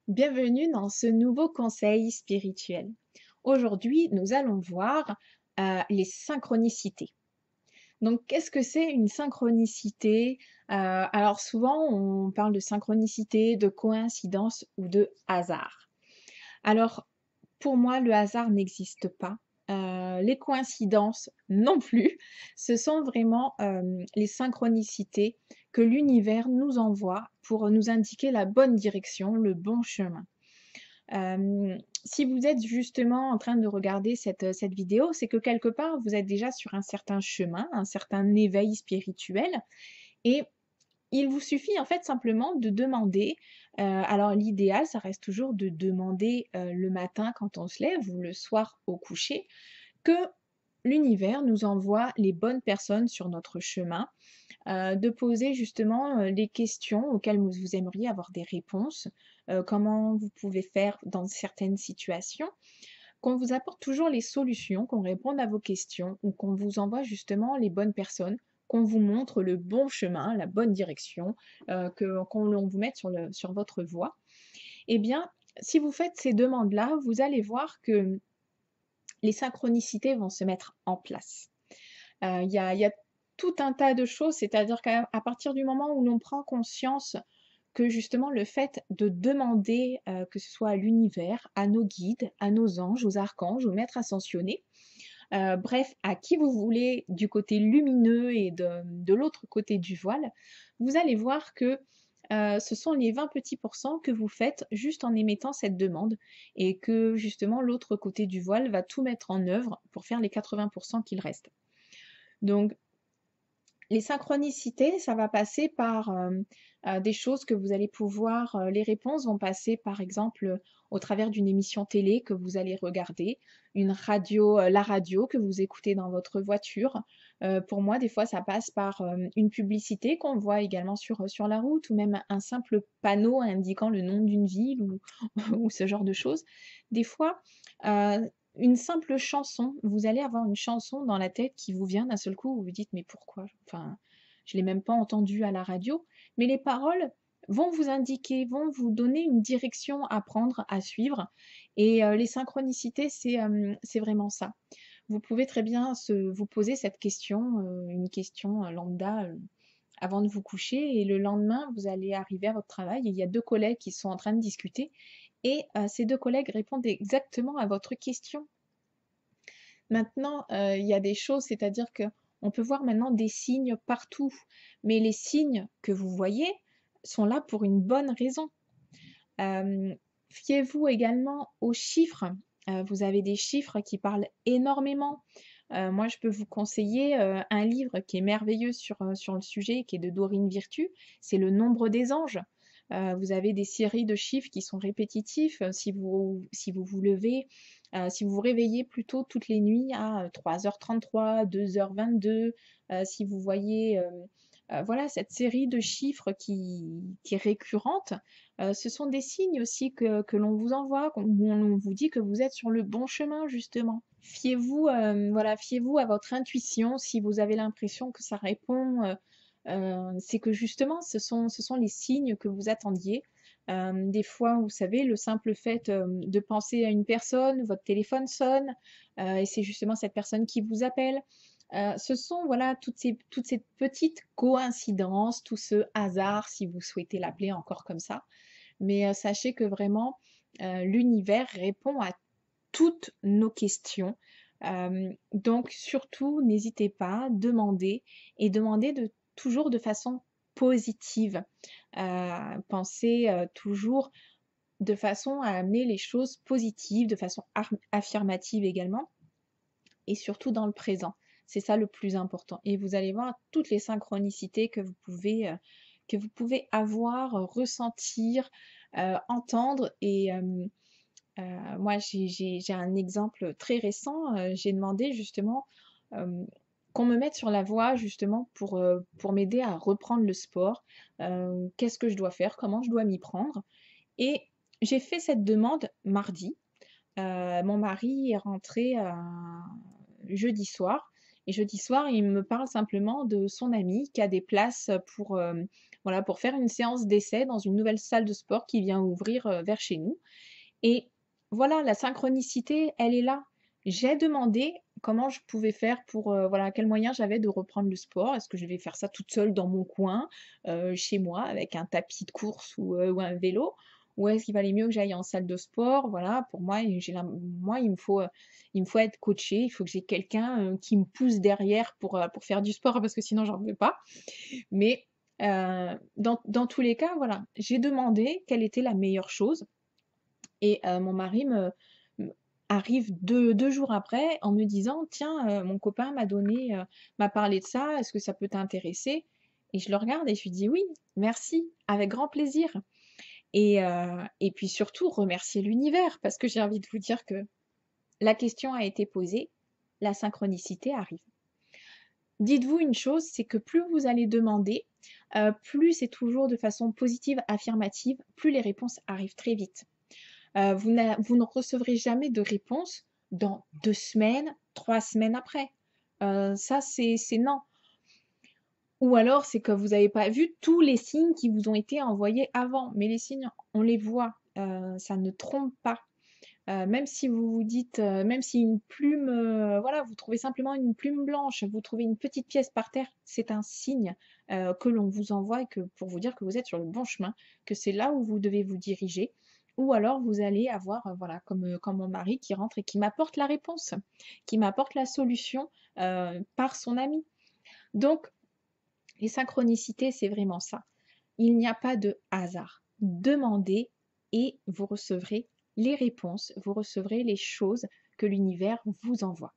Bienvenue dans ce nouveau conseil spirituel. Aujourd'hui, nous allons voir les synchronicités. Donc, qu'est-ce que c'est une synchronicité? Alors souvent, on parle de synchronicité, de coïncidence ou de hasard. Alors, pour moi, le hasard n'existe pas. Les coïncidences non plus. Ce sont vraiment les synchronicités que l'univers nous envoie pour nous indiquer la bonne direction, le bon chemin. Si vous êtes justement en train de regarder cette vidéo, c'est que quelque part, vous êtes déjà sur un certain chemin, un certain éveil spirituel et il vous suffit en fait simplement de demander, alors l'idéal, ça reste toujours de demander, le matin quand on se lève ou le soir au coucher, que l'univers nous envoie les bonnes personnes sur notre chemin, de poser justement, les questions auxquelles vous aimeriez avoir des réponses, comment vous pouvez faire dans certaines situations, qu'on vous apporte toujours les solutions, qu'on réponde à vos questions ou qu'on vous envoie justement les bonnes personnes, qu'on vous montre le bon chemin, la bonne direction, qu'on vous mette sur votre voie. Eh bien, si vous faites ces demandes-là, vous allez voir que les synchronicités vont se mettre en place. Il y a tout un tas de choses, c'est-à-dire qu'à partir du moment où l'on prend conscience que justement le fait de demander, que ce soit à l'univers, à nos guides, à nos anges, aux archanges, aux maîtres ascensionnés, bref, à qui vous voulez du côté lumineux et de l'autre côté du voile, vous allez voir que, ce sont les 20 petits pourcents que vous faites juste en émettant cette demande et que justement l'autre côté du voile va tout mettre en œuvre pour faire les 80 qu'il reste. Donc les synchronicités, ça va passer par, des choses que vous allez pouvoir, les réponses vont passer par exemple, au travers d'une émission télé que vous allez regarder, une radio, la radio que vous écoutez dans votre voiture. Pour moi, des fois, ça passe par, une publicité qu'on voit également sur la route ou même un simple panneau indiquant le nom d'une ville ou ou ce genre de choses. Des fois, une simple chanson, vous allez avoir une chanson dans la tête qui vous vient d'un seul coup, vous vous dites: «Mais pourquoi? Enfin, je l'ai même pas entendue à la radio». Mais les paroles vont vous indiquer, vont vous donner une direction à prendre, à suivre et les synchronicités, c'est vraiment ça. Vous pouvez très bien vous poser cette question, une question, lambda, avant de vous coucher et le lendemain, vous allez arriver à votre travail et il y a 2 collègues qui sont en train de discuter et ces 2 collègues répondent exactement à votre question. Maintenant, il y a des choses, c'est-à-dire qu'on peut voir maintenant des signes partout, mais les signes que vous voyez sont là pour une bonne raison. Fiez-vous également aux chiffres. Vous avez des chiffres qui parlent énormément. Moi, je peux vous conseiller, un livre qui est merveilleux sur le sujet, qui est de Dorine Virtue, c'est Le Nombre des anges. Vous avez des séries de chiffres qui sont répétitifs, si vous vous levez, si vous vous réveillez plutôt toutes les nuits à 3h33, 2h22, si vous voyez, voilà cette série de chiffres qui est récurrente, ce sont des signes aussi que l'on vous envoie, où on vous dit que vous êtes sur le bon chemin justement. Fiez-vous, voilà, fiez-vous à votre intuition si vous avez l'impression que ça répond, c'est que justement ce sont les signes que vous attendiez. Des fois, vous savez, le simple fait, de penser à une personne, votre téléphone sonne, et c'est justement cette personne qui vous appelle. Ce sont voilà toutes ces petites coïncidences, tout ce hasard, si vous souhaitez l'appeler encore comme ça. Mais, sachez que vraiment, l'univers répond à toutes nos questions. Donc surtout, n'hésitez pas, demandez et demandez toujours de façon positive. Pensez, toujours de façon à amener les choses positives, de façon affirmative également et surtout dans le présent. C'est ça le plus important et vous allez voir toutes les synchronicités que vous pouvez avoir, ressentir, entendre et moi j'ai un exemple très récent, j'ai demandé justement, hem, qu'on me mette sur la voie justement pour m'aider à reprendre le sport. Qu'est-ce que je dois faire? Comment je dois m'y prendre? Et j'ai fait cette demande mardi. Mon mari est rentré, jeudi soir Et jeudi soir, il me parle simplement de son ami qui a des places pour, voilà, pour faire une séance d'essai dans une nouvelle salle de sport qui vient ouvrir, vers chez nous. Et voilà, la synchronicité, elle est là. J'ai demandé comment je pouvais faire pour, voilà, quels moyens j'avais de reprendre le sport. Est-ce que je vais faire ça toute seule dans mon coin, chez moi, avec un tapis de course ou un vélo? Ou est-ce qu'il valait mieux que j'aille en salle de sport? Voilà, pour moi, moi, il me faut être coachée, il faut que j'ai quelqu'un, qui me pousse derrière pour faire du sport parce que sinon j'en veux pas. Mais, dans tous les cas, voilà, j'ai demandé quelle était la meilleure chose et mon mari me arrive deux jours après en me disant: «Tiens, mon copain m'a parlé de ça, est-ce que ça peut t'intéresser?» Et je le regarde et je lui dis: «Oui, merci, avec grand plaisir» et puis surtout remercier l'univers parce que j'ai envie de vous dire que la question a été posée, la synchronicité arrive. Dites-vous une chose, c'est que plus vous allez demander, plus c'est toujours de façon positive, affirmative, plus les réponses arrivent très vite. Vous ne recevrez jamais de réponse dans 2 semaines, 3 semaines après. Ça, c'est non. Ou alors, c'est que vous n'avez pas vu tous les signes qui vous ont été envoyés avant. Mais les signes, on les voit, ça ne trompe pas. Même si vous vous dites, même si une plume, voilà, vous trouvez simplement une plume blanche, vous trouvez une petite pièce par terre, c'est un signe, que l'on vous envoie et que pour vous dire que vous êtes sur le bon chemin, que c'est là où vous devez vous diriger. Ou alors vous allez avoir, voilà, comme mon mari qui rentre et qui m'apporte la réponse, qui m'apporte la solution, par son ami. Donc les synchronicités, c'est vraiment ça. Il n'y a pas de hasard. Demandez et vous recevrez les réponses, vous recevrez les choses que l'univers vous envoie.